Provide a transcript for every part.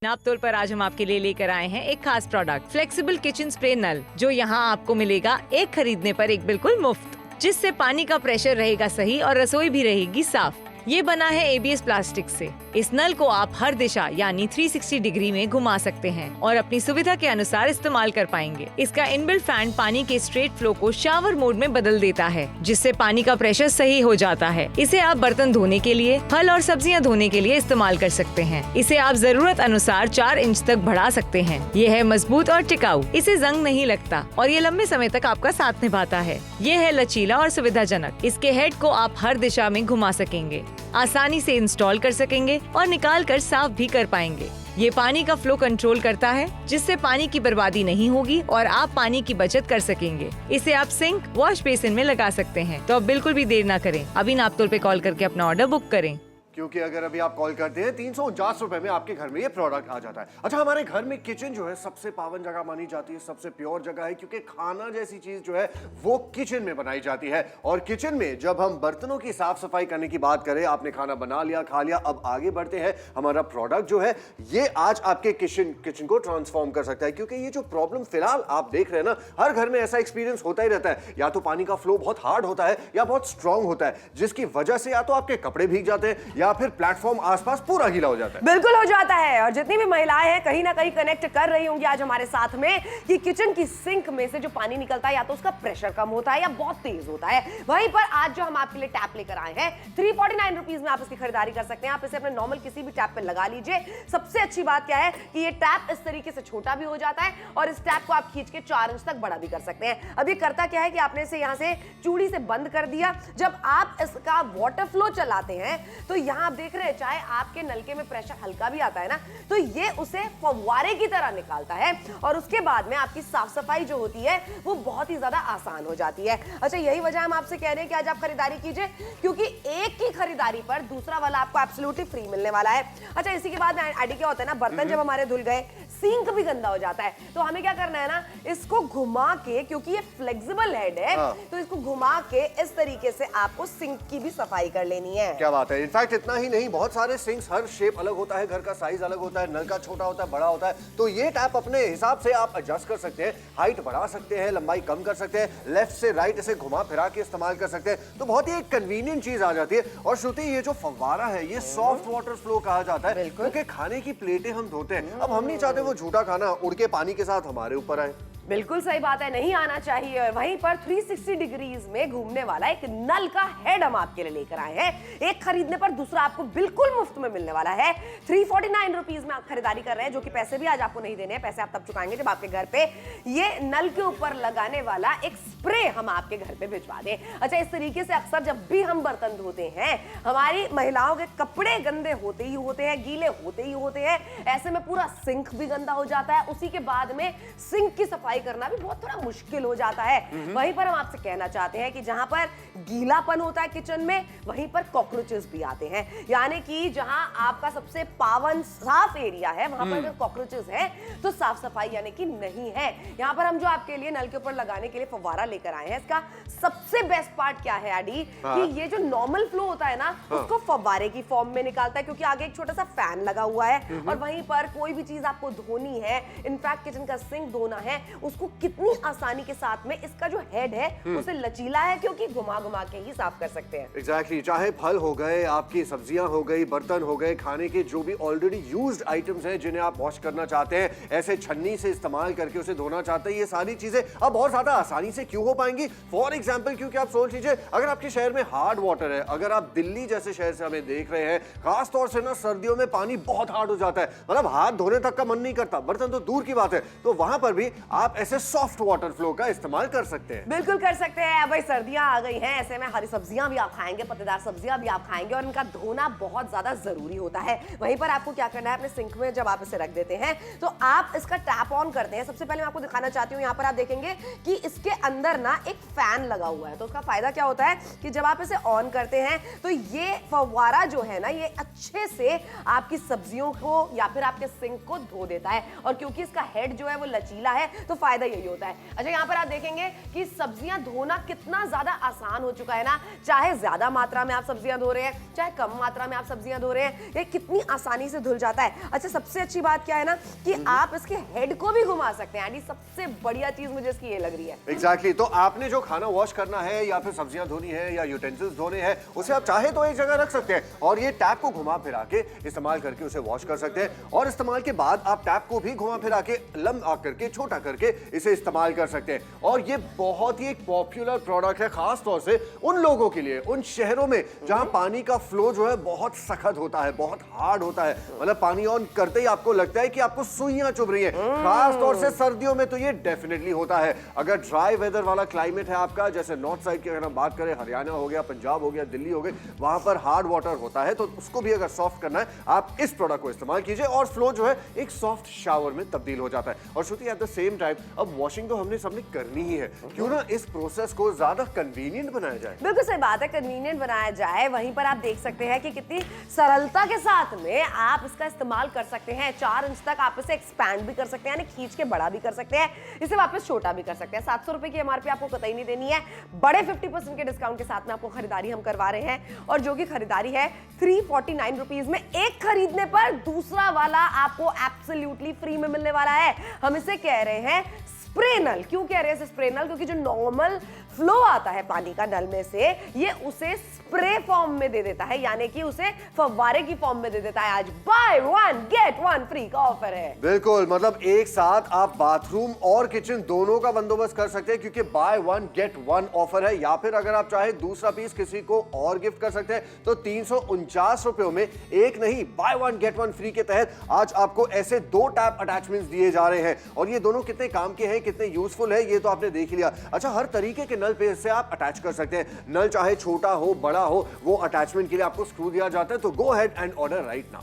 नाप तोल पर आज हम आपके लिए लेकर आए हैं एक खास प्रोडक्ट फ्लेक्सिबल किचन स्प्रे नल, जो यहाँ आपको मिलेगा एक खरीदने पर एक बिल्कुल मुफ्त, जिससे पानी का प्रेशर रहेगा सही और रसोई भी रहेगी साफ। ये बना है ABS प्लास्टिक से। इस नल को आप हर दिशा यानी 360 डिग्री में घुमा सकते हैं और अपनी सुविधा के अनुसार इस्तेमाल कर पाएंगे। इसका इनबिल्ट फैन पानी के स्ट्रेट फ्लो को शावर मोड में बदल देता है, जिससे पानी का प्रेशर सही हो जाता है। इसे आप बर्तन धोने के लिए, फल और सब्जियां धोने के लिए इस्तेमाल कर सकते हैं। इसे आप जरूरत अनुसार 4 इंच तक बढ़ा सकते हैं। ये है मजबूत और टिकाऊ, इसे जंग नहीं लगता और ये लंबे समय तक आपका साथ निभाता है। ये है लचीला और सुविधाजनक। इसके हेड को आप हर दिशा में घुमा सकेंगे, आसानी से इंस्टॉल कर सकेंगे और निकाल कर साफ भी कर पाएंगे। ये पानी का फ्लो कंट्रोल करता है, जिससे पानी की बर्बादी नहीं होगी और आप पानी की बचत कर सकेंगे। इसे आप सिंक, वॉश बेसिन में लगा सकते हैं। तो अब बिल्कुल भी देर ना करें, अभी नाप तोल पे कॉल करके अपना ऑर्डर बुक करें। क्योंकि अगर अभी आप कॉल करते हैं 349 रुपए में आपके घर में ये प्रोडक्ट आ जाता है। अच्छा, हमारे घर में किचन जो है सबसे पावन जगह मानी जाती है, सबसे प्योर जगह है, क्योंकि खाना जैसी चीज जो है वो किचन में बनाई जाती है। और किचन में जब हम बर्तनों की साफ सफाई करने की बात करें, आपने खाना बना लिया, खा लिया, अब आगे बढ़ते हैं। हमारा प्रोडक्ट जो है ये आज आपके किचन को ट्रांसफॉर्म कर सकता है। क्योंकि ये जो प्रॉब्लम फिलहाल आप देख रहे हैं ना, हर घर में ऐसा एक्सपीरियंस होता ही रहता है। या तो पानी का फ्लो बहुत हार्ड होता है या बहुत स्ट्रांग होता है, जिसकी वजह से या तो आपके कपड़े भीग जाते हैं या फिर प्लेटफॉर्म आसपास पूरा गीला हो जाता है। बिल्कुल हो जाता है। और जितनी भी महिलाएं हैं कहीं ना कहीं कनेक्ट कर रही होंगी आज हमारे साथ में कि किचन की सिंक में से जो पानी निकलता है या तो उसका प्रेशर कम होता है या बहुत तेज होता है। वहीं पर आज जो हम आपके लिए टैप लेकर आए हैं 349 रुपीज में आप इसकी खरीदारी कर सकते हैं। आप इसे अपने नॉर्मल किसी भी टैप पे लगा लीजिए। सबसे अच्छी बात क्या है कि ये टैप इस तरीके से छोटा भी हो जाता है और इस टैप को आप खींच के 4 इंच तक बड़ा भी कर सकते हैं। अब ये करता क्या है कि आपने इसे यहां से चूड़ी से बंद कर दिया। जब आप इसका वाटर फ्लो चलाते हैं तो यहां आप देख रहे हैं, चाहे आपके नलके में प्रेशर हल्का भी आता है ना, तो ये उसे फव्वारे की तरह निकालता है और उसके बाद में आपकी साफ सफाई जो होती है वो बहुत ही ज्यादा आसान हो जाती है। अच्छा, यही वजह हम आपसे कह रहे हैं कि आज आप खरीदारी कीजिए, क्योंकि एक की खरीदारी पर दूसरा वाला आपको एब्सोल्युटली फ्री मिलने वाला है। अच्छा, इसी के बाद आईडी क्या होता है ना, बर्तन जब हमारे धुल गए, सिंक भी गंदा हो जाता है, तो हमें क्या करना है ना, इसको घुमा के, क्योंकि ये फ्लेक्सिबल हेड है, तो इसको घुमा के इस तरीके से आपको सिंक की भी सफाई कर लेनी है। क्या बात है। इनफैक्ट इतना ही नहीं, बहुत सारे सिंक्स, हर शेप अलग होता है, घर का साइज अलग होता है, नल का छोटा होता है, बड़ा होता है, तो ये टैप अपने हिसाब से आप एडजस्ट कर सकते हैं, हाइट बढ़ा सकते हैं, लंबाई कम कर सकते हैं, लेफ्ट से राइट इसे घुमा फिरा के इस्तेमाल कर सकते हैं। तो बहुत ही एक कन्वीनियंट चीज आ जाती है। और श्रुति, ये जो फव्वारा है ये सॉफ्ट वाटर फ्लो कहा जाता है, क्योंकि खाने की प्लेटें हम धोते हैं, अब हम नहीं चाहते वो झूठा खाना उड़ के पानी के साथ हमारे ऊपर आए। बिल्कुल सही बात है, नहीं आना चाहिए। वहीं पर 360 डिग्रीज में घूमने वाला एक नल का हेड हम आपके लिए लेकर आए हैं। एक खरीदने पर दूसरा आपको बिल्कुल मुफ्त में मिलने वाला है। 349 रुपीज में आप खरीदारी कर रहे हैं, जो कि पैसे भी आज आपको नहीं देने हैं। पैसे आप तब चुकाएंगे जब आपके घर पे ये नल के ऊपर लगाने वाला एक स्प्रे हम आपके घर पे भिजवा दें। अच्छा, इस तरीके से अक्सर जब भी हम बर्तन धोते हैं, हमारी महिलाओं के कपड़े गंदे होते ही होते हैं, गीले होते ही होते हैं। ऐसे में पूरा सिंक भी गंदा हो जाता है। उसी के बाद में सिंक की सफाई करना भी बहुत थोड़ा मुश्किल हो जाता है। वहीं पर हम आपसे कहना चाहते हैं कि जहां पर गीलापन होता है किचन में, वहीं पर कॉकरोचेस भी आते हैं। यानी कि जहां आपका सबसे पावन साफ एरिया है, वहां पर अगर कॉकरोचेस हैं तो साफ सफाई यानी कि नहीं है। यहां पर हम जो आपके लिए नल के ऊपर लगाने के लिए फव्वारा लेकर आए हैं, इसका सबसे बेस्ट पार्ट क्या है आडी, कि ये जो नॉर्मल फ्लो होता है ना, उसको फव्वारे की फॉर्म में निकालता है, क्योंकि आगे एक छोटा सा फैन लगा हुआ है। और वहीं पर कोई भी चीज आपको धोनी है, इनफैक्ट किचन का सिंक धोना है, उसको कितनी आसानी के साथ में इसका जो हेड है उसे लचीला है, क्योंकि घुमा घुमा के ही साफ कर सकते हैं। एग्जैक्टली, चाहे फल हो गए, आपकी सब्जियां हो गई, बर्तन हो गए, खाने के जो भी ऑलरेडी यूज्ड आइटम्स हैं जिन्हें आप वॉश करना चाहते हैं, ऐसे छन्नी से इस्तेमाल करके उसे धोना चाहते हैं, ये सारी चीजें अब बहुत ज्यादा आसानी से क्यों हो पाएंगी। फॉर एग्जाम्पल, क्योंकि आप सोच लीजिए, अगर आपके शहर में हार्ड वाटर है, अगर आप दिल्ली जैसे शहर से हमें देख रहे हैं, खास तौर से ना सर्दियों में पानी बहुत हार्ड हो जाता है, मतलब हाथ धोने तक का मन नहीं करता, बर्तन तो दूर की बात है, तो वहां पर भी आप ऐसे सॉफ्ट वाटर फ्लो का इस्तेमाल कर सकते हैं। बिल्कुल कर सकते हैं। भाई सर्दियां आ गई हैं, ऐसे में हरी सब्जियां भी आप खाएंगे, पत्तेदार सब्जियां भी आप खाएंगे, और इनका धोना बहुत ज्यादा जरूरी होता है। वहीं पर आपको क्या करना है, अपने सिंक में जब आप इसे रख देते हैं तो आप इसका टैप ऑन करते हैं। सबसे पहले मैं आपको दिखाना चाहती हूँ, यहाँ पर आप देखेंगे कि इसके अंदर ना एक फैन लगा हुआ है। तो उसका फायदा क्या होता है कि जब आप इसे ऑन करते हैं तो ये फव्वारा जो है ना, ये अच्छे से आपकी सब्जियों को या फिर आपके सिंक को धो देता है। और क्योंकि इसका हेड जो है वो लचीला है, तो फायदा यही होता है। अच्छा, यहाँ पर आप देखेंगे कि सब्जियां धोना कितना ज्यादा आसान हो चुका है ना। चाहे ज्यादा मात्रा में आप सब्जियां धो रहे हैं, चाहे कम मात्रा में आप सब्जियां धो रहे हैं, ये कितनी आसानी से धुल जाता है। अच्छा, सबसे अच्छी बात क्या है ना कि आप इसके हेड को भी घुमा सकते हैं। यानी सबसे बढ़िया चीज मुझे इसकी ये लग रही है। एग्जैक्टली तो आपने जो खाना वॉश करना है या फिर सब्जियां धोनी है या यूटेंसिल्स धोने हैं, उसे आप चाहे तो एक जगह रख सकते हैं और ये टैप को घुमा फिरा के इस्तेमाल करके उसे वॉश कर सकते हैं। और इस्तेमाल के बाद आप टैप को भी घुमा फिरा के लंबा करके छोटा करके इसे इस्तेमाल कर सकते हैं। और ये बहुत ही एक पॉपुलर प्रोडक्ट है, खास तौर से उन लोगों के लिए, उन शहरों में जहां पानी का फ्लो जो है बहुत सख्त होता है, बहुत हार्ड होता है। मतलब पानी ऑन करते ही आपको लगता है कि आपको सुइयां चुभ रही है। खास तौर से सर्दियों में तो ये डेफिनेटली होता है। अगर ड्राई वेदर वाला क्लाइमेट है आपका, जैसे नॉर्थ साइड की अगर हम बात करें, हरियाणा हो गया, पंजाब हो गया, दिल्ली हो गई, वहां पर हार्ड वाटर होता है, तो उसको भी अगर सॉफ्ट करना है आप इस प्रोडक्ट को इस्तेमाल कीजिए और फ्लो जो है एक सॉफ्ट शावर में तब्दील हो जाता है। और श्रुति, एट द सेम टाइम अब वॉशिंग तो हमने सबने करनी ही है, क्यों ना इस प्रोसेस को ज्यादा कन्वीनियंट बनाया जाए। बिल्कुल सही बात है, कन्वीनियंट बनाया जाए। वहीं पर आप देख सकते हैं कि कितनी सरलता के साथ में आप इसका इस्तेमाल कर सकते हैं। 4 इंच तक आप इसे एक्सपैंड भी कर सकते हैं, यानी खींच के बड़ा भी कर सकते हैं, इसे वापस छोटा भी कर सकते हैं। 700 रुपए की एमआरपी आपको कतई नहीं देनी है। बड़े 50% के डिस्काउंट के साथ में आपको खरीदारी हम करवा रहे हैं, और जो कि खरीदारी है 349 रुपीज में। एक खरीदने पर दूसरा वाला आपको एब्सोल्युटली फ्री में मिलने वाला है। हम इसे कह रहे हैं स्प्रे नल। क्यों कह रहे हैं स्प्रे नल? क्योंकि जो नॉर्मल फ्लो आता है पानी का नल में से, ये उसे स्प्रे फॉर्म में दे देता है, यानी कि उसे फव्वारे की फॉर्म में दे देता है। आज बाय 1 गेट 1 फ्री का ऑफर है। बिल्कुल, मतलब एक साथ आप बाथरूम और किचन दोनों का बंदोबस्त कर सकते हैं, क्योंकि बाय 1 गेट 1 ऑफर है। या फिर अगर आप चाहे दूसरा पीस किसी को और गिफ्ट कर सकते हैं, तो 349 रुपयों में एक नहीं बाय 1 गेट 1 फ्री के तहत आज आपको ऐसे 2 टैप अटैचमेंट्स दिए जा रहे हैं। और ये दोनों कितने काम के हैं, कितने यूजफुल है, ये तो आपने देख लिया। अच्छा, हर तरीके के नल पे इससे आप अटैच कर सकते हैं। नल चाहे छोटा हो बड़ा हो, वो अटैचमेंट के लिए आपको स्क्रू दिया जाता है। तो go ahead and order right now.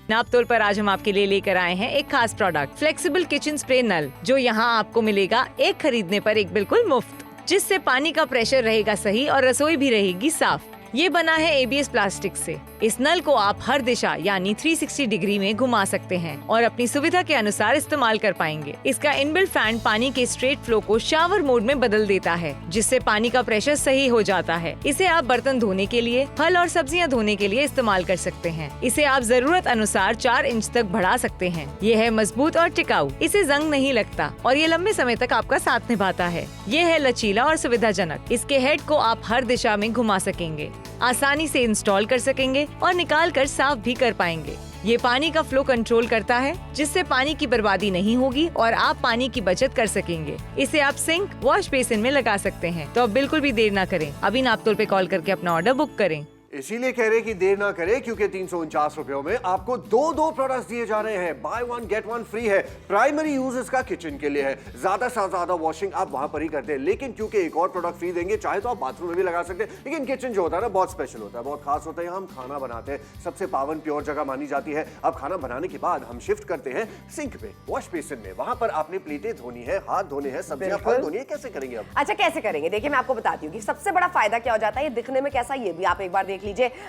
नाप तोल पर आज हम आपके लिए लेकर आए हैं एक खास प्रोडक्ट, फ्लेक्सिबल किचन स्प्रे नल, जो यहाँ आपको मिलेगा एक खरीदने पर एक बिल्कुल मुफ्त, जिससे पानी का प्रेशर रहेगा सही और रसोई भी रहेगी साफ। ये बना है ABS प्लास्टिक से। इस नल को आप हर दिशा यानी 360 डिग्री में घुमा सकते हैं और अपनी सुविधा के अनुसार इस्तेमाल कर पाएंगे। इसका इनबिल्ट फैन पानी के स्ट्रेट फ्लो को शावर मोड में बदल देता है, जिससे पानी का प्रेशर सही हो जाता है। इसे आप बर्तन धोने के लिए, फल और सब्जियां धोने के लिए इस्तेमाल कर सकते हैं। इसे आप जरूरत अनुसार 4 इंच तक बढ़ा सकते हैं। ये है मजबूत और टिकाऊ, इसे जंग नहीं लगता और ये लंबे समय तक आपका साथ निभाता है। ये है लचीला और सुविधाजनक। इसके हेड को आप हर दिशा में घुमा सकेंगे, आसानी से इंस्टॉल कर सकेंगे और निकाल कर साफ भी कर पाएंगे। ये पानी का फ्लो कंट्रोल करता है, जिससे पानी की बर्बादी नहीं होगी और आप पानी की बचत कर सकेंगे। इसे आप सिंक, वॉश बेसिन में लगा सकते हैं। तो अब बिल्कुल भी देर ना करें, अभी नाप तोल पे कॉल करके अपना ऑर्डर बुक करें। इसीलिए कह रहे कि देर ना करें, क्योंकि 349 रुपयों में आपको दो प्रोडक्ट्स दिए जा रहे हैं। बाय 1 गेट 1 फ्री है। प्राइमरी यूज इसका किचन के लिए है, ज्यादा से ज्यादा वॉशिंग आप वहां पर ही करते हैं, लेकिन क्योंकि एक और प्रोडक्ट फ्री देंगे, चाहे तो आप बाथरूम में भी लगा सकते हैं। लेकिन किचन जो होता है ना, बहुत स्पेशल होता है, बहुत खास होता है। हम खाना बनाते हैं, सबसे पावन प्योर जगह मानी जाती है। अब खाना बनाने के बाद हम शिफ्ट करते हैं सिंक पे, वॉश बेसिन में। वहां पर आपने प्लेटें धोनी है, हाथ धोने हैं, सब्जियां फल धोनी है। कैसे करेंगे अब? अच्छा, कैसे करेंगे? देखिए, मैं आपको बताती हूँ कि सबसे बड़ा फायदा क्या हो जाता है। ये दिखने में कैसा, ये भी आप एक बार देख लीजिए।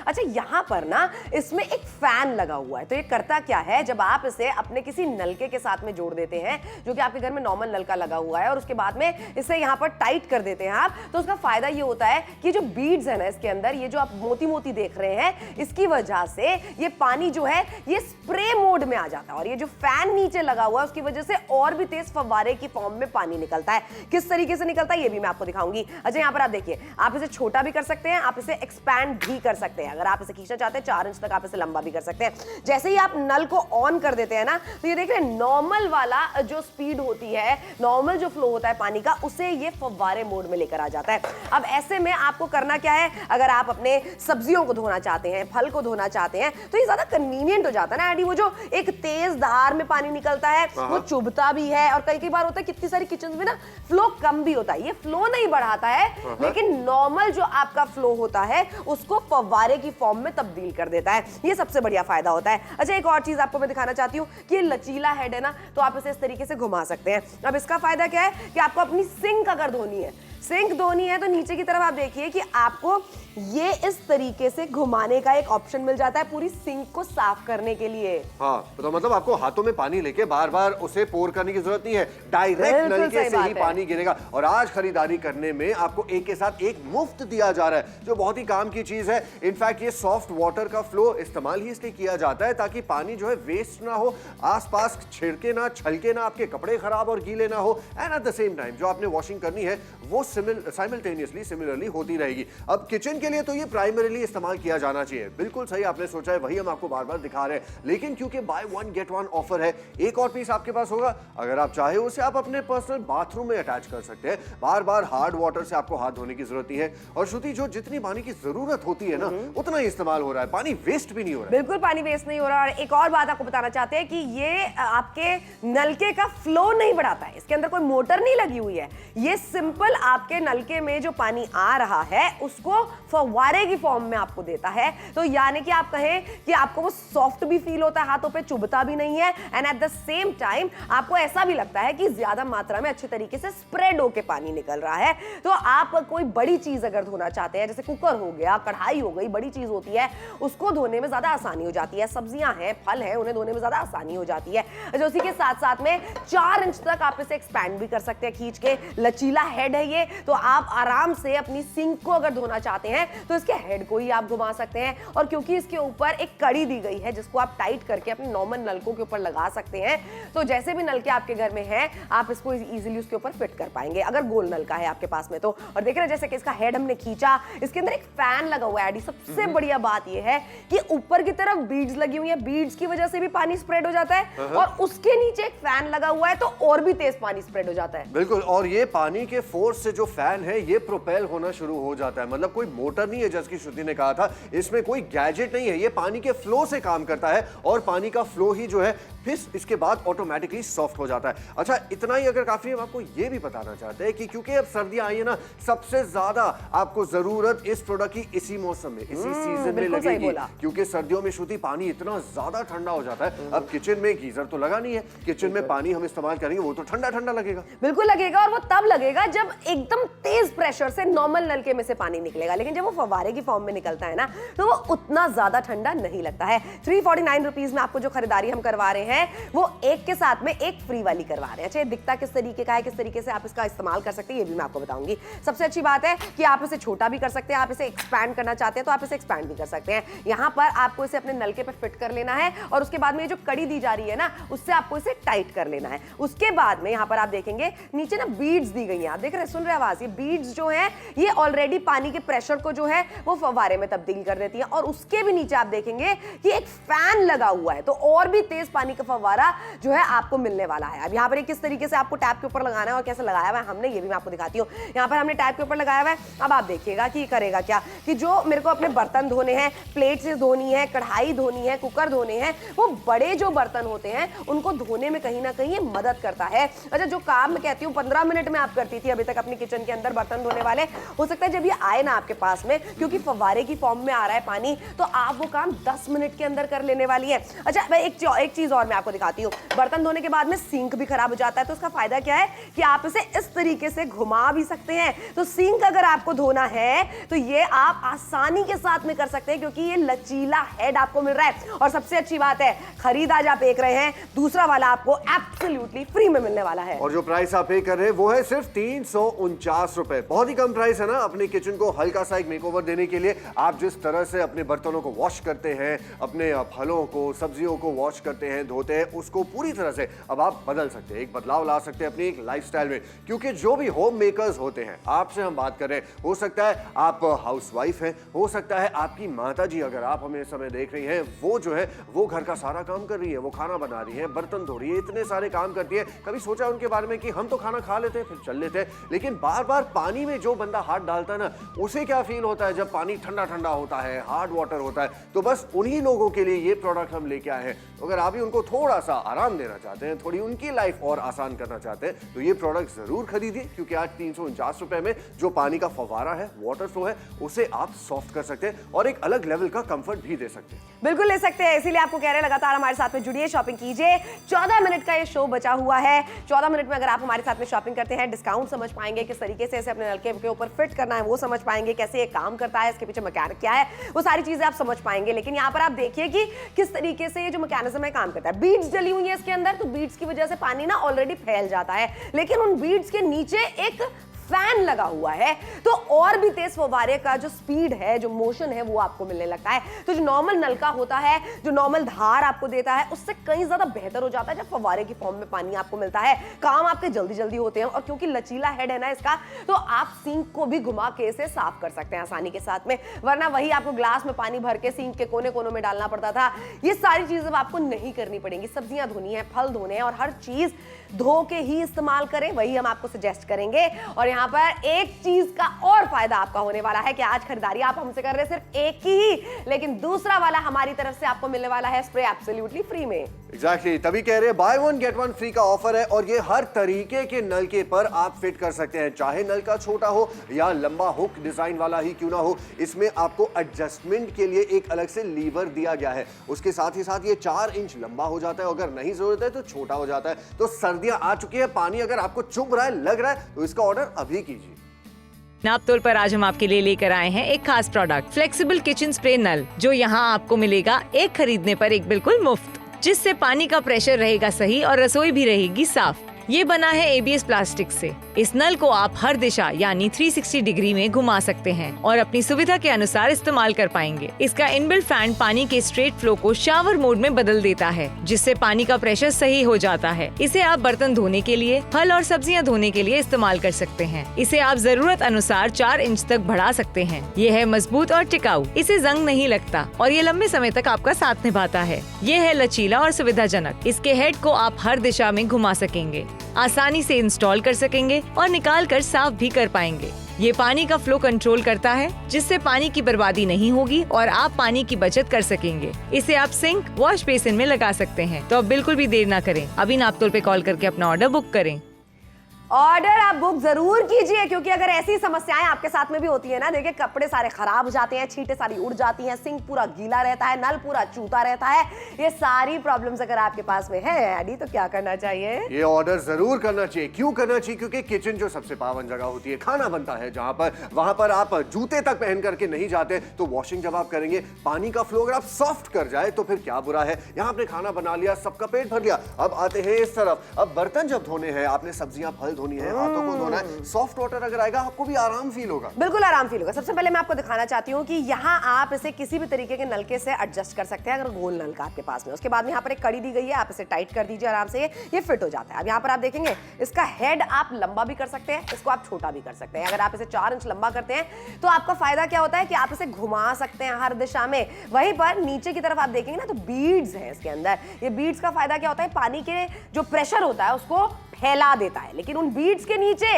अच्छा, यहाँ पर ना इसमें एक फैन लगा हुआ है। तो ये करता क्या है, जब आप इसे अपने किसी नलके के साथ में जोड़ देते हैं, जो कि आपके घर में नॉर्मल नलका लगा हुआ है, और उसके बाद में इसे यहाँ पर टाइट कर देते हैं आप, तो उसका फायदा ये होता है कि जो बीड्स है ना इसके अंदर, ये जो आप मोती मोती देख रहे हैं, इसकी वजह से ये पानी जो है ये स्प्रे मोड में आ जाता है। और ये जो फैन नीचे लगा हुआ है, उसकी वजह से और भी तेज फव्वारे की फॉर्म में पानी निकलता है। किस तरीके से निकलता है ये भी मैं आपको दिखाऊंगी। अच्छा, यहाँ पर आप देखिए, आप इसे छोटा भी कर सकते हैं, आप इसे एक्सपैंड भी कर सकते हैं। अगर आप इसे खींचना चाहते हैं 4 इंच तक, आप इसे लंबा भी कर सकते हैं। जैसे ही आप नल को ऑन कर देते हैं ना, तो ये देख रहे हैं नॉर्मल वाला जो स्पीड होती है, नॉर्मल जो फ्लो होता है पानी का, उसे ये फव्वारे मोड में लेकर आ जाता है। अब ऐसे में आपको करना क्या है, अगर आप अपने सब्जियों को धोना चाहते हैं, फल को धोना चाहते हैं, तो ये ज्यादा कन्वीनियंट हो जाता है ना। वो जो एक तेज धार में पानी निकलता है, वो चुभता भी है, और कई बार होता है कितनी सारी किचन में ना फ्लो कम भी होता है। ये फ्लो नहीं बढ़ाता है, लेकिन नॉर्मल जो आपका फ्लो होता है उसको फव्वारे की फॉर्म में तब्दील कर देता है। ये सबसे बढ़िया फायदा होता है। अच्छा, एक और चीज आपको मैं दिखाना चाहती हूँ कि ये लचीला हेड है ना, तो आप इसे इस तरीके से घुमा सकते हैं। अब इसका फायदा क्या है कि आपको अपनी सिंक अगर धोनी है, सिंक धोनी है तो नीचे की तरफ आप देखिए कि आपको ये इस तरीके से घुमाने का एक ऑप्शन मिल जाता है पूरी सिंक को साफ करने के लिए। हाँ, तो मतलब आपको हाथों में पानी लेके बार बार उसे पोर करने की जरूरत नहीं है, डायरेक्ट नलके से ही पानी गिरेगा। और आज खरीदारी करने में आपको एक के साथ एक मुफ्त दिया जा रहा है, जो बहुत ही काम की चीज है। इनफैक्ट ये सॉफ्ट वाटर का फ्लो इस्तेमाल ही इसलिए किया जाता है ताकि पानी जो है वेस्ट ना हो, आसपास छिड़के ना, छलके ना, आपके कपड़े खराब और गीले ना हो, and at the same time जो आपने वॉशिंग करनी है वो साइमल्टेनियसली सिमिलरली होती रहेगी। अब किचन के लिए तो ये प्राइमरीली इस्तेमाल किया जाना चाहिए, बिल्कुल सही आपने सोचा है, वही हम आपको बार बार दिखा रहे हैं। लेकिन क्योंकि by one get one offer है, एक और पीस आपके पास होगा, अगर आप चाहे उसे आप अपने पर्सनल बाथरूम में अटैच कर सकते हैं। बार बार हार्ड वाटर से आपको हाथ धोने की जरूरत नहीं है। और श्रुति, जो जितनी पानी की जरूरत होती है ना उतना ही इस्तेमाल हो रहा है, पानी वेस्ट भी नहीं हो रहा है। बिल्कुल पानी वेस्ट नहीं हो रहा। और एक और बात आपको बताना चाहते हैं कि ये आपके नलके का फ्लो नहीं बढ़ाता है, इसके अंदर कोई मोटर नहीं लगी हुई है। ये सिंपल आपके नलके में जो पानी आ रहा है उसको फव्वारे की फॉर्म में आपको देता है। तो यानी कि आप कहें कि आपको वो सॉफ्ट भी फील होता है, हाथों पे चुभता भी नहीं है, and at the same time आपको ऐसा भी लगता है कि ज्यादा मात्रा में अच्छे तरीके से स्प्रेड होके पानी निकल रहा है। तो आप कोई बड़ी चीज अगर धोना चाहते हैं, जैसे कुकर हो गया, कढ़ाई हो गई, बड़ी चीज होती है, उसको धोने में ज्यादा आसानी हो जाती है। सब्जियां हैं, फल हैं, उन्हें धोने में ज्यादा आसानी हो जाती है। जो उसी के साथ साथ में 4 इंच तक आप इसे एक्सपैंड भी कर सकते हैं खींच के। लचीला हेड है ये, तो आप आराम से अपनी सिंक को अगर धोना चाहते हैं तो इसके हेड को ही आप घुमा सकते हैं। और क्योंकि इसके ऊपर एक कड़ी दी गई है जिसको आप टाइट करके अपने नॉर्मल नलकों के ऊपर लगा सकते हैं, तो जैसे भी नलके आपके घर में हैं आप इसको इजीली उसके ऊपर फिट कर पाएंगे अगर गोल नलका है आपके पास में तो। और देख रहे हैं जैसे कि इसका हेड हमने खींचा, इसके अंदर एक फैन लगा हुआ है। सबसे बढ़िया बात यह है कि ऊपर की तरफ बीड्स लगी हुई है, बीड्स की वजह से भी पानी स्प्रेड हो जाता है, और उसके नीचे एक फैन लगा हुआ है तो और भी तेज पानी स्प्रेड हो जाता है। बिल्कुल, और ये पानी के फोर्स से जो फैन है ये प्रोपेल होना शुरू हो जाता है। मतलब कोई मोटर नहीं है जैसे कि श्रुति ने कहा था, इसमें कोई गैजेट नहीं है, ये पानी के फ्लो से काम करता है और पानी का फ्लो ही जो है फिर इसके बाद ऑटोमेटिकली सॉफ्ट हो जाता है। अच्छा, इतना ही अगर काफी है, हम आपको ये भी बताना चाहते हैं कि क्योंकि अब सर्दियां आई है ना, सबसे ज्यादा आपको जरूरत इस प्रोडक्ट की इसी मौसम में, इसी सीजन में लगेगी, क्योंकि सर्दियों में श्रुति पानी इतना ज्यादा ठंडा हो जाता है। अब किचन में गीजर तो लगा नहीं है, किचन में पानी हम इस्तेमाल करेंगे वो तो ठंडा ठंडा लगेगा। बिल्कुल लगेगा, और वो तब लगेगा जब एकदम तेज प्रेशर से नॉर्मल नलके में से पानी निकलेगा, लेकिन जब वो फव्वारे की फॉर्म में निकलता है ना तो वो उतना ज्यादा ठंडा नहीं लगता है। 349 रुपीज में आपको जो खरीदारी हम करवा रहे हैं वो एक के साथ में एक फ्री वाली करवा रहे हैं। अच्छा, दिखता किस तरीके का है, किस तरीके से आप इसका इस्तेमाल कर सकते हैं, ये भी मैं आपको बताऊंगी। सबसे अच्छी बात है कि आप इसे छोटा भी कर सकते हैं, आप इसे एक्सपैंड करना चाहते हैं तो आप इसे एक्सपैंड भी कर सकते हैं। यहाँ पर आपको इसे अपने नलके पे फिट कर लेना है और उसके बाद में ये जो कड़ी दी जा रही है ना उससे आपको इसे टाइट कर लेना है। उसके बाद में यहाँ पर आप देखेंगे नीचे ना बीड्स दी गई हैं, आप देख रहे हैं, सुन रहे आवाज, ये बीड्स जो है ये ऑलरेडी पानी के प्रेशर को जो है वो फव्वारे में तब्दील कर देती है। और उसके भी नीचे आप देखेंगे कि एक फैन लगा हुआ है, तो और भी तेज पानी का फव्वारा जो है आपको मिलने वाला है। अब यहाँ पर किस तरीके से आपको टैप के ऊपर लगाना है और कैसे लगाया हुआ है हमने, ये भी मैं आपको दिखाती हूँ। यहाँ पर हमने टैप के ऊपर लगाया हुआ है। अब आप देखिएगा कि करेगा क्या, कि जो मेरे को अपने बर्तन धोने हैं, प्लेट से धोनी है, कढ़ाई धोनी है, कुकर धोने हैं, वो बड़े जो बर्तन होते हैं उनको धोने में कहीं ना कहीं ये मदद करता है। अच्छा, जो काम मैं कहती हूँ 15 मिनट में आप करती थी अभी तक अपनी किचन के अंदर बर्तन धोने वाले, हो सकता है जब ये आए ना आपके पास में, क्योंकि फव्वारे की फॉर्म में आ रहा है पानी, तो आप वो काम 10 मिनट के अंदर कर लेने वाली है। अच्छा, मैं एक चीज और मैं आपको दिखाती हूँ। बर्तन धोने के बाद में सिंक भी खराब हो जाता है, तो उसका फायदा क्या है कि आप इसे इस तरीके से घुमा भी सकते हैं। तो सिंक अगर आपको धोना है तो ये आप आसानी के साथ में कर सकते हैं, क्योंकि ये लचीला हेड आपको मिल रहा है। और सबसे अच्छी बात है, खरीद आज आप एक रहे हैं, दूसरा वाला आपको एब्सोल्युटली फ्री में मिलने वाला है। और जो प्राइस आप पे कर रहे हैं वो है सिर्फ 349 रुपए। बहुत ही कम प्राइस है ना अपने किचन को हल्का सा एक मेकओवर देने के लिए। आप जिस तरह से अपने बर्तनों को वॉश करते हैं, अपने फलों को, सब्जियों को वॉश करते हैं, धोते हैं, उसको पूरी तरह से अब आप बदल सकते हैं, एक बदलाव ला सकते हैं अपनी एक लाइफस्टाइल में। क्योंकि जो भी होम मेकर्स होते हैं, आपसे हम बात कर रहे हैं, हो सकता है आप हाउसवाइफ हैं, हो सकता है आपकी माता जी, अगर आप हमें इस समय देख रही हैं, वो जो है वो घर का सारा काम कर रही है, वो खाना बना रही है, बर्तन धो रही है, इतने सारे काम करती है। कभी सोचा उनके बारे में कि हम तो खाना खा लेते हैं फिर चल लेते हैं, लेकिन बार बार पानी में जो बंदा हाथ डालता है ना, उसे क्या फील होता है जब पानी ठंडा ठंडा होता है, हार्ड वाटर होता है। तो बस उन्हीं लोगों के लिए ये प्रोडक्ट हम लेके आए हैं। अगर आप भी उनको थोड़ा सा आराम देना चाहते हैं, थोड़ी उनकी लाइफ और आसान करना चाहते हैं, तो ये प्रोडक्ट जरूर खरीदिए, क्योंकि आज 349 रुपए में जो पानी का फव्वारा है, वाटर फ्लो है, उसे आप सॉफ्ट कर सकते हैं और एक अलग लेवल का कंफर्ट भी दे सकते हैं। बिल्कुल ले सकते हैं, इसीलिए आपको कह रहे हैं लगातार हमारे साथ में जुड़िए, शॉपिंग कीजिए। 14 मिनट का ये शो बचा हुआ है। 14 मिनट में अगर आप हमारे साथ में शॉपिंग करते हैं, डिस्काउंट समझ पाएंगे किस तरीके से इसे अपने नलके के ऊपर फिट करना है वो समझ पाएंगे, कैसे ये काम करता है, इसके पीछे मैकेनिक क्या है, वो सारी चीजें आप समझ पाएंगे। लेकिन यहाँ पर आप देखिए कि किस तरीके से ये जो मैकेनिज्म है काम करता है। बीड्स डली हुई है इसके अंदर, तो बीड्स की वजह से पानी ना ऑलरेडी फैल जाता है, लेकिन उन बीड्स के नीचे एक फैन लगा हुआ है, तो और भी तेज फव्वारे का जो स्पीड है, जो मोशन है, वो आपको मिलने लगता है। तो जो नॉर्मल नलका होता है, जो नॉर्मल धार आपको देता है, उससे कहीं ज्यादा बेहतर हो जाता है जब फव्वारे की फॉर्म में पानी आपको मिलता है। काम आपके जल्दी जल्दी होते हैं, और क्योंकि लचीला हेड है ना इसका, तो आप सिंक को भी घुमा के इसे साफ कर सकते हैं आसानी के साथ में। वरना वही आपको ग्लास में पानी भर के सिंक के कोने कोनों में डालना पड़ता था। ये सारी चीजें आपको नहीं करनी पड़ेंगी। सब्जियां धोनी है, फल धोने हैं, और हर चीज धो के ही इस्तेमाल करें, वही हम आपको सजेस्ट करेंगे। और यहाँ पर एक चीज का और फायदा आपका होने वाला है कि आज खरीदारी आप हमसे कर रहे हैं सिर्फ एक ही, लेकिन दूसरा वाला हमारी तरफ से आपको मिलने वाला है स्प्रे एब्सोल्युटली फ्री में। एग्जैक्टली, तभी कह रहे हैं by one get one free का ऑफर है, और ये हर तरीके के नलके पर आप फिट कर सकते हैं, चाहे नलका छोटा हो या लंबा हुक डिजाइन वाला ही क्यों ना हो। इसमें आपको एडजस्टमेंट के लिए एक अलग से लीवर दिया गया है। उसके साथ ही साथ ये 4 इंच लंबा हो जाता है, अगर नहीं जरूरत है तो छोटा हो जाता है। तो सर्दियां आ चुकी है, पानी अगर आपको चुभ रहा है, लग रहा है, तो इसका ऑर्डर अभी कीजिए। नाप तोल पर आज हम आपके लिए लेकर आए हैं एक खास प्रोडक्ट, फ्लेक्सिबल किचन स्प्रे नल, जो यहाँ आपको मिलेगा एक खरीदने पर एक बिल्कुल मुफ्त, जिससे पानी का प्रेशर रहेगा सही और रसोई भी रहेगी साफ। ये बना है ABS प्लास्टिक से। इस नल को आप हर दिशा यानी 360 डिग्री में घुमा सकते हैं और अपनी सुविधा के अनुसार इस्तेमाल कर पाएंगे। इसका इनबिल्ट फैन पानी के स्ट्रेट फ्लो को शावर मोड में बदल देता है, जिससे पानी का प्रेशर सही हो जाता है। इसे आप बर्तन धोने के लिए, फल और सब्जियां धोने के लिए इस्तेमाल कर सकते हैं। इसे आप जरूरत अनुसार 4 इंच तक बढ़ा सकते हैं। ये है मजबूत और टिकाऊ, इसे जंग नहीं लगता और ये लंबे समय तक आपका साथ निभाता है। ये है लचीला और सुविधाजनक। इसके हेड को आप हर दिशा में घुमा सकेंगे, आसानी से इंस्टॉल कर सकेंगे और निकाल कर साफ भी कर पाएंगे। ये पानी का फ्लो कंट्रोल करता है, जिससे पानी की बर्बादी नहीं होगी और आप पानी की बचत कर सकेंगे। इसे आप सिंक, वॉश बेसिन में लगा सकते हैं। तो अब बिल्कुल भी देर ना करें, अभी नाप तोल पे कॉल करके अपना ऑर्डर बुक करें। ऑर्डर आप बुक जरूर कीजिए, क्योंकि अगर ऐसी समस्याएं आपके साथ में भी होती है ना, देखिए कपड़े सारे खराब हो जाते हैं, छींटे सारी उड़ जाती हैं, सिंक पूरा गीला रहता है, नल पूरा चूता रहता है, ये सारी प्रॉब्लम्स अगर आपके पास में है एडी, तो क्या करना चाहिए? ये ऑर्डर जरूर करना चाहिए। क्यों करना चाहिए? क्योंकि किचन जो सबसे पावन जगह होती है, खाना बनता है जहां पर, वहां पर आप जूते तक पहन करके नहीं जाते। तो वॉशिंग जब आप करेंगे, पानी का फ्लो अगर आप सॉफ्ट कर जाए तो फिर क्या बुरा है। यहाँ आपने खाना बना लिया, सबका पेट भर लिया, अब आते हैं इस तरफ। अब बर्तन जब धोने हैं, आपने सब्जियां फल धोनी है, हाथों को धोना है, सॉफ्ट वाटर अगर आएगा आपको भी आराम फील होगा। बिल्कुल आराम फील होगा। सबसे पहले मैं आपको दिखाना चाहती हूँ कि यहाँ आप इसे किसी भी तरीके के नलके से एडजस्ट कर सकते हैं, अगर गोल नलका आपके पास में। उसके बाद में यहाँ पर एक कड़ी दी गई है, आप इसे टाइट कर दीजिए आराम से, ये फिट हो जाता है। अब यहाँ पर आप देखेंगे इसका हेड आप लंबा भी कर सकते हैं, इसको आप छोटा भी कर सकते हैं। अगर आप इसे 4 इंच लंबा करते हैं तो आपका फायदा क्या होता है कि आप इसे घुमा सकते हैं हर दिशा में। वहीं पर नीचे की तरफ आप देखेंगे ना, तो बीड्स है इसके अंदर। ये बीड्स का फायदा क्या होता है, पानी के जो प्रेशर होता है उसको फैला देता है। लेकिन उन बीड्स के नीचे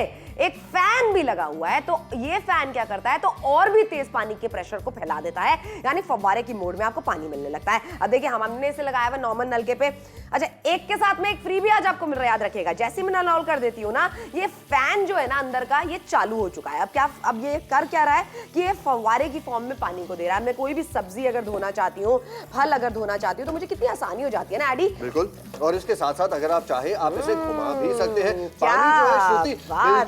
एक फैन भी लगा हुआ है, तो ये फैन क्या करता है, तो और भी तेज पानी के प्रेशर को फैला देता है, यानी फव्वारे की मोड में आपको पानी मिलने लगता है। अब देखिए हमने इसे लगाया हुआ नॉर्मल नलके पे। अच्छा, एक के साथ में एक फ्री भी आज आपको मिल रहा है, याद रखिएगा। जैसे मैं नल ऑन कर देती हूँ ना, ये फैन जो है ना अंदर का, ये चालू हो चुका है। अब ये कर क्या रहा है कि ये फव्वारे की फॉर्म में पानी को दे रहा है। मैं कोई भी सब्जी अगर धोना चाहती हूँ, फल अगर धोना चाहती हूँ, तो मुझे कितनी आसानी हो जाती है ना एडी। बिल्कुल। और इसके साथ साथ अगर आप चाहे आप इसे घुमा भी सकते हैं। पानी जो है श्रुति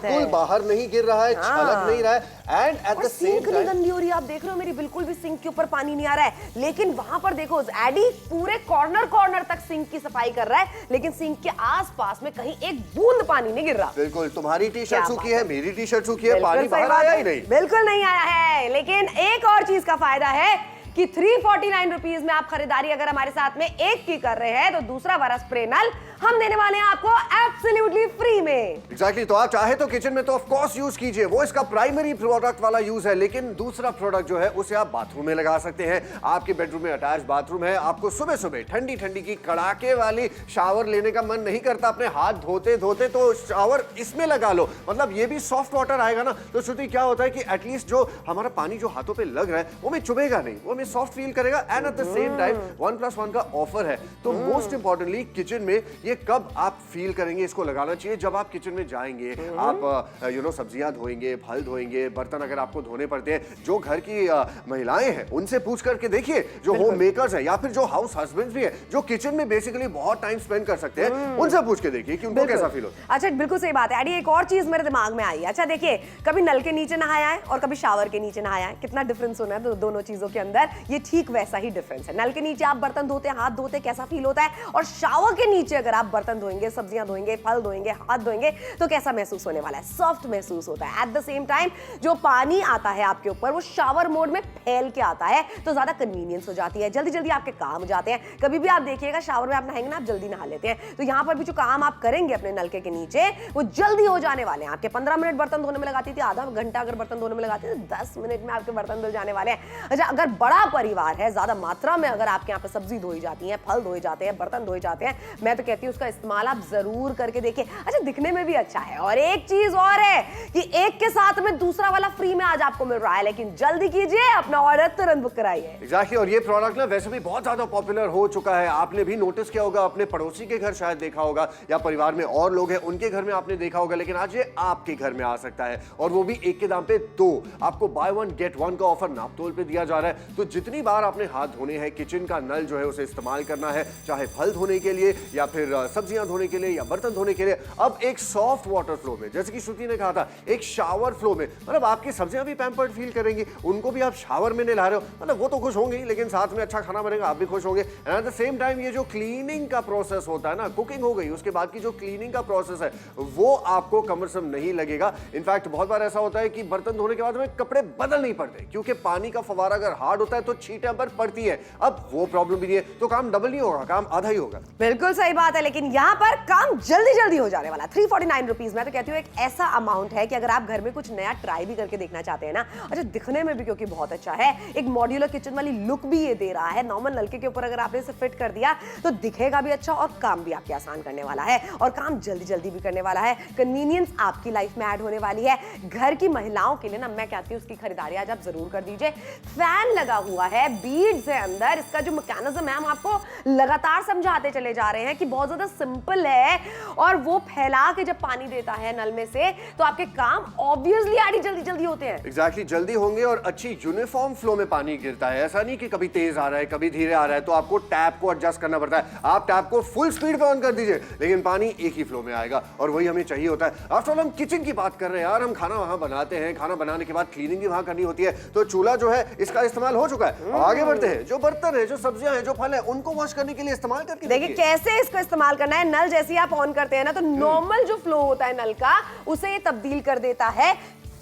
बिल्कुल बाहर नहीं गिर रहा है, छलक नहीं रहा है, and at the same time गंदी हो रही है। आप देख रहे हो मेरी बिल्कुल भी सिंक के ऊपर पानी नहीं आ रहा है, लेकिन वहां पर देखो एडी पूरे कॉर्नर तक सिंक की सफाई कर रहा है, लेकिन सिंक के आसपास में कहीं एक बूंद पानी नहीं गिर रहा। बिल्कुल, तुम्हारी टी शर्ट सूखी है, मेरी टी शर्ट सूखी है, पानी बाहर आया ही नहीं। बिल्कुल नहीं आया है। लेकिन एक और चीज का फायदा है कि 349 रुपीज में आप खरीदारी अगर हमारे साथ में एक की कर रहे हैं, तो दूसरा वाला स्प्रे नल हम देने वाले हैं आपको एब्सोल्युटली फ्री में। एग्जैक्टली। तो आप चाहे तो किचन में तो ऑफ कोर्स यूज कीजिए, वो इसका प्राइमरी प्रोडक्ट वाला यूज है, लेकिन दूसरा प्रोडक्ट जो है उसे आप बाथरूम में लगा सकते हैं। आपके बेडरूम में अटैच बाथरूम है, आपको सुबह सुबह ठंडी ठंडी की कड़ाके वाली शावर लेने का मन नहीं करता अपने हाथ धोते धोते, तो शावर इसमें लगा लो। मतलब ये भी सॉफ्ट वाटर आएगा ना, तो श्रुति क्या होता है कि एटलीस्ट जो हमारा पानी जो हाथों पे लग रहा है वो में चुभेगा नहीं, वो में सॉफ्ट फील करेगा, and at the same time 1+1 का ऑफर है। तो मोस्ट इंपॉर्टेंटली किचन में ये ये कब आप फील करेंगे इसको लगाना चाहिए? जब आप किचन में जाएंगे, आप सब्जियां धोएंगे, फल धोएंगे, बर्तन अगर आपको धोने पड़ते हैं, जो घर की महिलाएं हैं उनसे पूछ करके देखिए, जो होम मेकर्स हैं या फिर जो हाउस हस्बैंड्स भी हैं, जो किचन में बेसिकली बहुत टाइम स्पेंड कर सकते हैं, उनसे पूछ के देखिए कि उनको कैसा फील होता है। अच्छा, बिल्कुल सही बात है एडी। एक और चीज मेरे दिमाग में आई है। अच्छा देखिए, कभी नल के नीचे नहाया है और कभी शावर के नीचे नहाया है, कितना डिफरेंस होना है दोनों चीजों के अंदर। ये ठीक वैसा ही डिफरेंस है। नल के नीचे आप बर्तन धोते हैं, हाथ धोते, कैसा फील होता है, और शावर के नीचे अगर आप बर्तन धोएंगे, सब्जियां धोएंगे, फल धोएंगे, हाथ धोएंगे, तो कैसा महसूस होने वाला है? सॉफ्ट महसूस होता है। एट द सेम टाइम जो पानी आता है आपके ऊपर, वो शावर मोड में फैल के आता है, तो ज्यादा कन्वीनियंस हो जाती है, जल्दी जल्दी आपके काम हो जाते हैं। कभी भी आप देखिएगा शावर में आप नहाएंगे ना, आप जल्दी नहा लेते हैं, तो यहाँ पर भी जो काम आप करेंगे अपने नलके के नीचे, वो जल्दी हो जाने वाले हैं। आपके 15 मिनट बर्तन धोने में लगाती थी, आधा घंटा अगर बर्तन धोने में लगाती थी, 10 मिनट में आपके बर्तन धुल जाने वाले हैं। अच्छा, अगर बड़ा परिवार है, ज्यादा मात्रा में अगर आपके यहाँ पे सब्जी धोई जाती है, फल धोए जाते हैं, बर्तन धोए जाते हैं, मैं तो कहती हूँ उसका इस्तेमाल आप जरूर करके देखिए। अच्छा, दिखने में भी अच्छा है। और एक चीज और है कि एक के साथ में दूसरा वाला फ्री में आज आपको मिल रहा है, लेकिन जल्दी कीजिए, अपना ऑर्डर तुरंत बुक कराइए। एग्जैक्टली। और ये प्रोडक्ट ना वैसे भी बहुत ज्यादा पॉपुलर हो चुका है। आपने भी नोटिस किया होगा, अपने पड़ोसी के घर शायद देखा होगा, या परिवार में और लोग हैं उनके घर में आपने देखा होगा, लेकिन आज ये आपके घर में आ सकता है, और वो भी एक के दाम पे दो। आपको बाय वन गेट वन का ऑफर नापतोल पे दिया जा रहा है। तो जितनी बार आपने हाथ धोने हैं, किचन का नल जो है उसे इस्तेमाल करना है, चाहे फल धोने के लिए या फिर सब्जियां धोने के लिए या बर्तन धोने के लिए, अब एक सॉफ्ट वाटर फ्लो में, जैसे कि श्रुति ने कहा था, एक शावर फ्लो में, मतलब आपकी सब्जियां भी पैम्पर्ड फील करेंगी, उनको भी आप शावर में नहला रहे हो, मतलब वो तो खुश होंगे, लेकिन साथ में अच्छा खाना बनेगा, आप भी खुश होंगे। And at the same time ये जो क्लीनिंग का प्रोसेस होता है ना, कुकिंग हो गई, उसके बाद की जो क्लीनिंग का प्रोसेस है, वो आपको कमरसम नहीं लगेगा। इनफैक्ट बहुत बार ऐसा होता है कि बर्तन धोने के बाद हमें कपड़े बदल नहीं पड़ते, क्योंकि पानी का फवारा अगर हार्ड होता है तो छींटे पर पड़ती है। अब वो प्रॉब्लम भी नहीं है, तो काम डबल नहीं होगा, काम आधा ही होगा। बिल्कुल सही बात है, लेकिन यहाँ पर काम जल्दी जल्दी हो जाने वाला। 349 रुपीज, मैं तो कहती हूँ एक ऐसा अमाउंट है कि अगर आप घर में कुछ नया ट्राई भी करके देखना चाहते हैं ना, अच्छा दिखने में भी क्योंकि बहुत अच्छा है, एक मॉड्यूलर किचन वाली लुक भी ये दे रहा है। नॉर्मल नलके के ऊपर अगर आपने इसे फिट कर दिया तो दिखेगा भी अच्छा, और काम भी आपके आसान करने वाला है, और काम जल्दी जल्दी भी करने वाला है। कन्वीनियंस आपकी लाइफ में ऐड होने वाली है। घर की महिलाओं के लिए ना, मैं कहती हूँ उसकी खरीदारी आज आप जरूर कर दीजिए। फैन लगा हुआ है, बीड्स है अंदर, इसका जो मैकेनिज्म है हम आपको लगातार समझाते चले जा रहे हैं कि बहुत ज्यादा सिंपल है, और वो फैला के जब पानी देता है नल में से, तो आपके काम ऑब्वियसली आड़ी जल्दी जल्दी होते हैं। एग्जैक्टली, जल्दी होंगे, और अच्छी यूनिफॉर्म फ्लो में पानी गिरता है। ऐसा नहीं कि कभी तेज आ रहा है, कभी धीरे आ रहा है, तो आपको टैप को एडजस्ट करना पड़ता है। आप टैप को फुल स्पीड पे ऑन कर दीजिए, लेकिन पानी एक ही फ्लो में आएगा, और वही हमें चाहिए होता है। आफ्टर ऑल हम किचन की बात कर रहे हैं यार, हम खाना वहां बनाते हैं, खाना बनाने के बाद क्लीनिंग भी वहां करनी होती है, तो चूल्हा जो है इसका इस्तेमाल हो चुका है। आगे बढ़ते हैं, जो बर्तन है, जो सब्जियां हैं, जो फल है, उनको वॉश करने के लिए इस्तेमाल करके देखिए कैसे इसको इस्तेमाल करना है। नल जैसे ही आप ऑन करते हैं ना, तो नॉर्मल जो फ्लो होता है नल का, उसे ये तब्दील कर देता है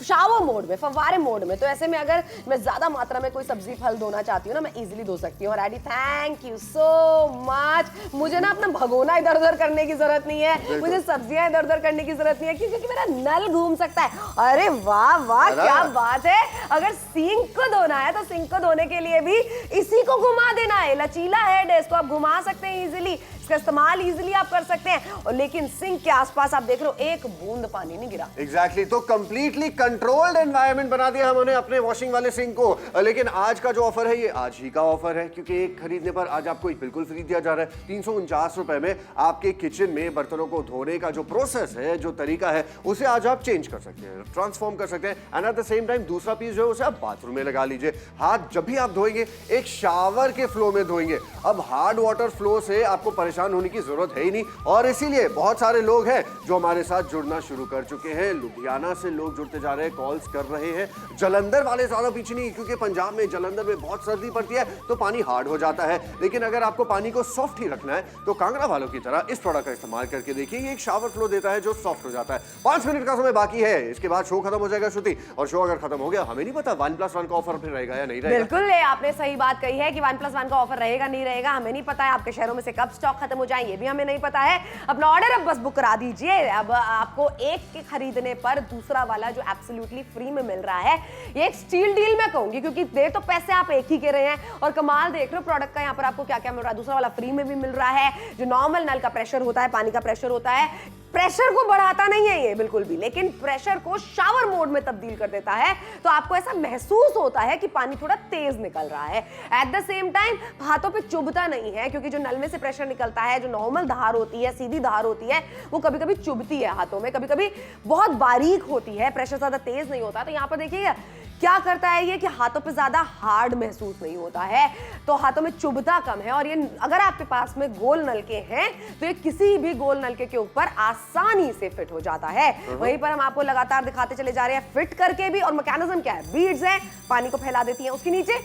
शावर मोड में, फव्वारे मोड में। तो ऐसे में अगर मैं ज्यादा मात्रा में कोई सब्जी फल धोना चाहती हूँ ना, मैं इजीली धो सकती हूँ। और एडी थैंक यू सो मच, मुझे ना अपना भगोना इधर उधर करने की जरूरत नहीं है, मुझे सब्जियां इधर उधर करने की जरूरत नहीं है, क्योंकि मेरा नल घूम सकता है। अरे वाह वाह, क्या बात है। अगर सिंक को धोना है तो सिंक को धोने के लिए भी इसी को घुमा देना है, लचीला हेड है, इसको आप घुमा सकते हैं इजीली, इसका इस्तेमाल इजीली आप कर सकते हैं। और लेकिन सिंक के आसपास आप देख रहे हो एक बूंद पानी नहीं गिरा। एग्जैक्टली, तो कंप्लीटली कंट्रोल्ड एनवायरनमेंट बना दिया हमने अपने वॉशिंग वाले सिंक को। लेकिन आज का जो ऑफर है, ये आज ही का ऑफर है, क्योंकि एक खरीदने पर आज आपको बिल्कुल फ्री दिया जा रहा है। 349 रुपए में आपके किचन में बर्तनों को धोने का जो प्रोसेस है, जो तरीका है, उसे आज आप चेंज कर सकते हैं, ट्रांसफॉर्म कर सकते हैं। And at the same time दूसरा पीस जो है उसे आप बाथरूम में लगा लीजिए। हाथ जब भी आप धोएंगे एक शावर के फ्लो में धोएंगे। अब हार्ड वाटर फ्लो से आपको परेशान होने की जरूरत है ही नहीं, और इसीलिए बहुत सारे लोग हैं जो हमारे साथ जुड़ना शुरू कर चुके हैं। लुधियाना से लोग जुड़ते जा रहे हैं, कॉल्स कर रहे हैं। जलंधर वाले ज्यादा पीछे नहीं, क्योंकि पंजाब में, जलंधर में बहुत सर्दी पड़ती है तो पानी हार्ड हो जाता है। लेकिन अगर आपको पानी को सॉफ्ट ही रखना है तो कांगड़ा वालों की तरह इस प्रोडक्ट का इस्तेमाल करके देखिए। ये एक शावर फ्लो देता है जो सॉफ्ट हो जाता है। 5 मिनट का समय बाकी है, इसके बाद शो खत्म हो जाएगा श्रुति, और शो अगर खत्म हो गया हमें नहीं पता 1+1 का ऑफर फिर रहेगा या नहीं रहेगा। बिल्कुल, आपने सही बात कही है कि 1+1 का ऑफर रहेगा नहीं रहेगा हमें नहीं पता है। आपके शहरों में से कब स्टॉक खत्म हो जाए ये भी हमें नहीं पता है। अपना ऑर्डर अब बस बुक करा दीजिए। अब आपको एक के खरीदने पर दूसरा वाला जो एब्सोल्युटली फ्री में मिल रहा है, ये एक स्टील डील मैं कहूंगी, क्योंकि दे तो पैसे आप एक ही के रहे हैं, और कमाल देख रहे हो प्रोडक्ट का। यहाँ पर आपको क्या क्या मिल रहा है, दूसरा वाला फ्री में भी मिल रहा है। जो नॉर्मल नल का प्रेशर होता है, पानी का प्रेशर होता है, प्रेशर को बढ़ाता नहीं है ये बिल्कुल भी, लेकिन प्रेशर को शावर मोड में तब्दील कर देता है। तो आपको ऐसा महसूस होता है कि पानी थोड़ा तेज निकल रहा है। एट द सेम टाइम हाथों पे चुभता नहीं है, क्योंकि जो नल में से प्रेशर निकलता निकलता है, जो नॉर्मल धार होती है, सीधी धार होती है, वो कभी कभी चुभती है हाथों में, कभी कभी बहुत बारीक होती है, प्रेशर ज्यादा तेज नहीं होता। तो यहाँ पर देखिएगा क्या करता है ये कि हाथों पे ज्यादा हार्ड महसूस नहीं होता है, तो हाथों में चुभता कम है। और ये अगर आपके पास में गोल नलके हैं तो ये किसी भी गोल नलके के ऊपर आसानी से फिट हो जाता है। वहीं पर हम आपको लगातार दिखाते चले जा रहे हैं फिट करके भी। और मैकेनिज्म क्या है, बीड्स है, पानी को फैला देती है, उसके नीचे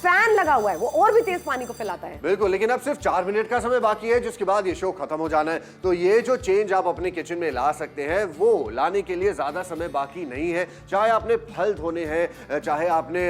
फैन लगा हुआ है, वो और भी तेज पानी को फैलाता है। बिल्कुल, लेकिन अब सिर्फ 4 मिनट का समय बाकी है जिसके बाद ये शो खत्म हो जाना है। तो ये जो चेंज आप अपने किचन में ला सकते हैं वो लाने के लिए ज्यादा समय बाकी नहीं है। चाहे आपने फल धोने हैं, चाहे आपने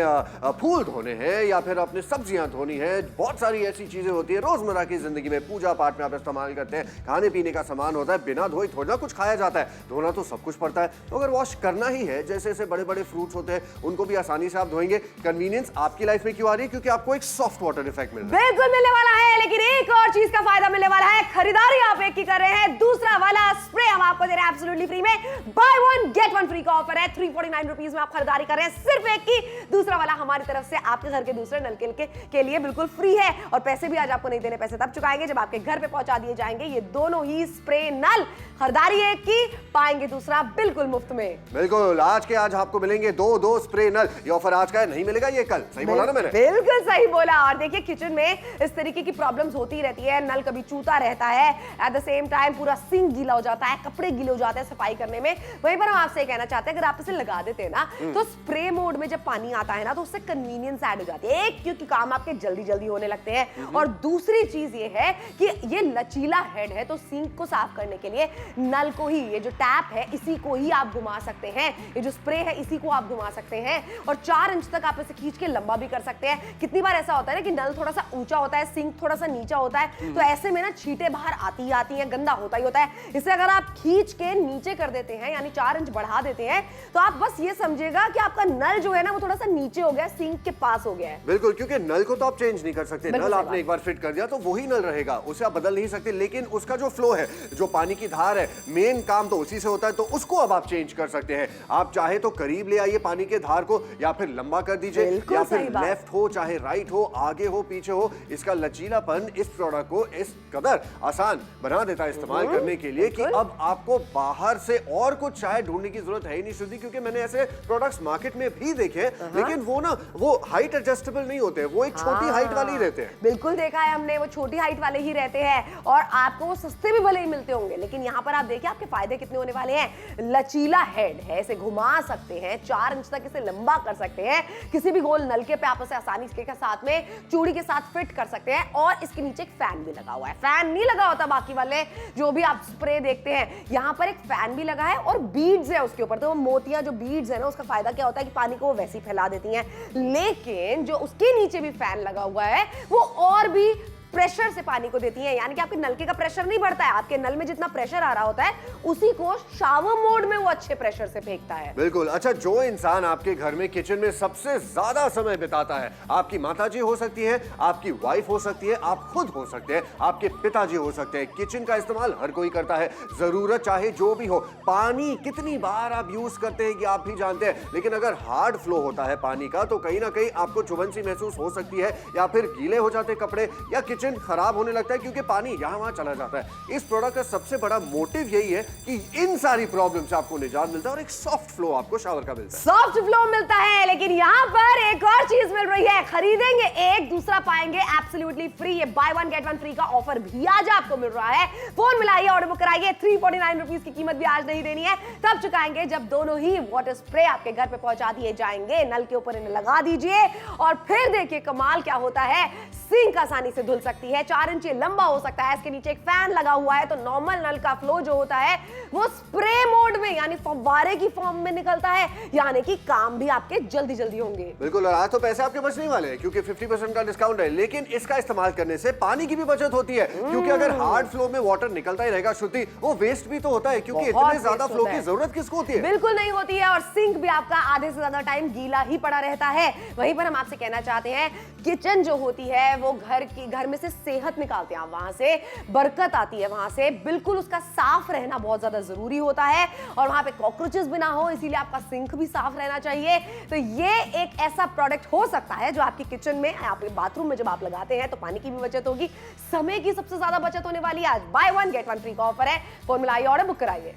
फूल धोने हैं, या फिर अपने सब्जियां धोनी है, बहुत सारी ऐसी चीजें होती है रोजमर्रा की जिंदगी में, पूजा पाठ में आप इस्तेमाल करते हैं, खाने पीने का सामान होता है, बिना धोए थोड़ा कुछ खाया जाता है, धोना तो सब कुछ पड़ता है। तो अगर वॉश करना ही है, जैसे जैसे बड़े बड़े फ्रूट्स होते हैं उनको भी आसानी से आप धोएंगे। कन्वीनियंस आपकी लाइफ में क्यों आ रही है? क्योंकि आपको एक सॉफ्ट वाटर इफेक्ट मिल रहा है। बिल्कुल मिलने वाला है, लेकिन एक और चीज का फायदा मिलने वाला है। खरीदारी आप एक की कर रहे हैं, दूसरा वाला स्प्रे हम आपको दे रहे हैं एब्सोल्युटली फ्री में। By one get one free का ऑफर है। 349 रुपीज में आप खरीदारी कर रहे हैं सिर्फ एक की, दूसरा वाला हमारी तरफ से आपके घर के दूसरे नल के लिए बिल्कुल फ्री है। और पैसे भी आज आपको नहीं देने, पैसे तब चुकाएंगे जब आपके घर पे पहुंचा दिए जाएंगे ये दोनों ही स्प्रे नल। खरीदारी एक की, पाएंगे दूसरा बिल्कुल मुफ्त में। बिल्कुल, आज आपको मिलेंगे दो स्प्रे नल। ये ऑफर आज का है, नहीं मिलेगा ये कल। सही बोला ना मैंने? बिल्कुल सही बोला। और देखिए किचन में इस तरीके की प्रॉब्लम्स होती रहती है, नल कभी चूता रहता है, एट द सेम टाइम पूरा सिंक गीला हो जाता है, कपड़े गीले हो जाते हैं सफाई करने में। वहीं पर हम आपसे कहना चाहते हैं अगर आप इसे लगा देते हैं ना तो स्प्रे मोड में जब पानी आता है ना तो उससे कन्वीनियंस ऐड हो जाती है। एक, क्योंकि काम आपके जल्दी जल्दी होने लगते हैं, और दूसरी चीज ये है कि ये लचीला हेड है तो सिंक को साफ करने के लिए नल को ही, ये जो टैप है इसी को ही आप घुमा सकते हैं, ये जो स्प्रे है इसी को आप घुमा सकते हैं, और 4 इंच तक आप इसे खींच के लंबा भी कर सकते हैं। कितनी बार ऐसा होता है ना कि नल थोड़ा सा ऊंचा होता है, सिंक थोड़ा सा नीचा होता है, तो ऐसे में ना छींटे बाहर आती ही आती हैं, गंदा होता ही होता है। इसे अगर आप खींच के नीचे कर देते हैं, यानी 4 इंच बढ़ा देते हैं, तो आप बस ये समझिएगा कि आपका नल जो है ना वो थोड़ा सा नीचे हो गया, सिंक के पास हो गया है। बिल्कुल, क्योंकि नल को तो आप चेंज नहीं कर सकते। नल आपने एक बार फिट कर दिया तो वही नल रहेगा, उसे आप बदल नहीं सकते। लेकिन उसका जो फ्लो है, जो पानी की धार है, मेन काम तो उसी से होता है, तो उसको अब आप चेंज कर सकते हैं। आप चाहे तो करीब ले आइए पानी के धार को, या फिर लंबा कर दीजिए, या फिर लेफ्ट हो चाहे राइट हो, आगे हो पीछे हो। इसका लचीलापन इस प्रोडक्ट को इस कदर आसान बना देता है इस्तेमाल करने के लिए कि अब आपको बाहर से और कुछ चाहे ढूंढने की जरूरत है ही नहीं। शुद्धि, क्योंकि मैंने ऐसे प्रोडक्ट्स मार्केट में भी देखे, लेकिन वो हाइट एडजस्टेबल नहीं होते, वो एक छोटी हाइट वाले ही रहते हैं। बिल्कुल देखा है हमने, वो छोटी हाइट वाले ही रहते हैं, और आपको वो सस्ते भी भले ही मिलते होंगे, लेकिन यहाँ पर आप देखिए आपके फायदे कितने होने वाले हैं। लचीला हेड है, इसे घुमा सकते हैं, 4 इंच तक इसे लंबा कर सकते हैं, किसी भी गोल नलके पे आप इसे आसानी के साथ में चूड़ी के साथ फिट कर सकते हैं। और इसके नीचे एक फैन भी लगा हुआ है, फैन नहीं लगा होता बाकी वाले जो भी आप स्प्रे देखते हैं, यहाँ पर एक फैन भी लगा है और बीड्स है उसके ऊपर। तो वो मोतियां जो बीड्स है ना, उसका फायदा क्या होता है कि पानी को वो वैसे ही फैला देती हैं। लेकिन जो उसके नीचे भी फैन लगा हुआ है वो और भी प्रेशर से पानी को देती है, यानी कि आपके नलके का प्रेशर नहीं बढ़ता है, आपके नल में जितना प्रेशर आ रहा होता है उसी को शावर मोड में वो अच्छे प्रेशर से फेंकता है। बिल्कुल। अच्छा, जो इंसान आपके घर में किचन में सबसे ज्यादा समय बिताता है, आपकी माताजी हो सकती है, आपकी वाइफ हो सकती है, आप खुद हो सकते हैं, आपके पिताजी हो सकते हैं। किचन का इस्तेमाल हर कोई करता है, जरूरत चाहे जो भी हो। पानी कितनी बार आप यूज करते हैं कि आप भी जानते हैं, लेकिन अगर हार्ड फ्लो होता है पानी का तो कहीं ना कहीं आपको चुभन सी महसूस हो सकती है, या फिर गीले हो जाते कपड़े, या किचन खराब होने लगता है क्योंकि पानी यहां वहां चला जाता है। इस प्रोडक्ट का सबसे बड़ा मोटिव यही है कि इन सारी प्रॉब्लम से आपको निजात मिलता है और एक सॉफ्ट फ्लो आपको शावर का मिलता है। सॉफ्ट फ्लो मिलता है, लेकिन यहां पर एक और चीज मिल रही है, खरीदेंगे एक दूसरा पाएंगे एब्सोल्युटली फ्री। ये by one get one free का ऑफर भी आज आपको मिल रहा है। फोन मिलाइए, ऑर्डर बुक कराइए। 349 रुपीज की कीमत भी आज नहीं देनी है, तब चुकाएंगे जब दोनों ही वाटर स्प्रे आपके घर पे पहुंचा दिए जाएंगे। नल के ऊपर इन्हें लगा दीजिए और फिर देखिए कमाल क्या होता है। सिंक आसानी से धुल सकती है, 4 इंच लंबा हो सकता है, इसके नीचे एक फैन लगा हुआ है, तो नॉर्मल नल का फ्लो जो होता है वो स्प्रे मोड में यानी फव्वारे की फॉर्म में निकलता है, यानी कि काम भी आपके जल्दी जल्दी होंगे। बिल्कुल, और आज तो पैसे आपके बचने वाले हैं क्योंकि 50% का डिस्काउंट है, लेकिन इसका इस्तेमाल करने से पानी की भी बचत होती है, क्योंकि अगर हार्ड फ्लो में वाटर निकलता ही रहेगा शुद्धि, वो वेस्ट भी तो होता है, क्योंकि इतने ज्यादा फ्लो की जरूरत किसको होती है? बिल्कुल नहीं होती है, और सिंक भी आपका आधे से ज्यादा टाइम गीला ही पड़ा रहता है। वहीं पर हम आपसे कहना चाहते हैं किचन जो होती है वो घर में जैसे सेहत निकालते हैं आप वहां से, बरकत आती है वहां से, बिल्कुल उसका साफ रहना बहुत ज्यादा जरूरी होता है और वहां पे कॉकरोचेस भी ना हो, इसीलिए आपका सिंक भी साफ रहना चाहिए। तो ये एक ऐसा प्रोडक्ट हो सकता है जो आपके किचन में, आपके बाथरूम में जब आप लगाते हैं तो पानी की भी बचत होगी, समय की सबसे ज्यादा बचत होने वाली है। आज बाय 1 गेट 1 फ्री का ऑफर है। फॉर्मूला आई ऑर्डर बुक कराइए।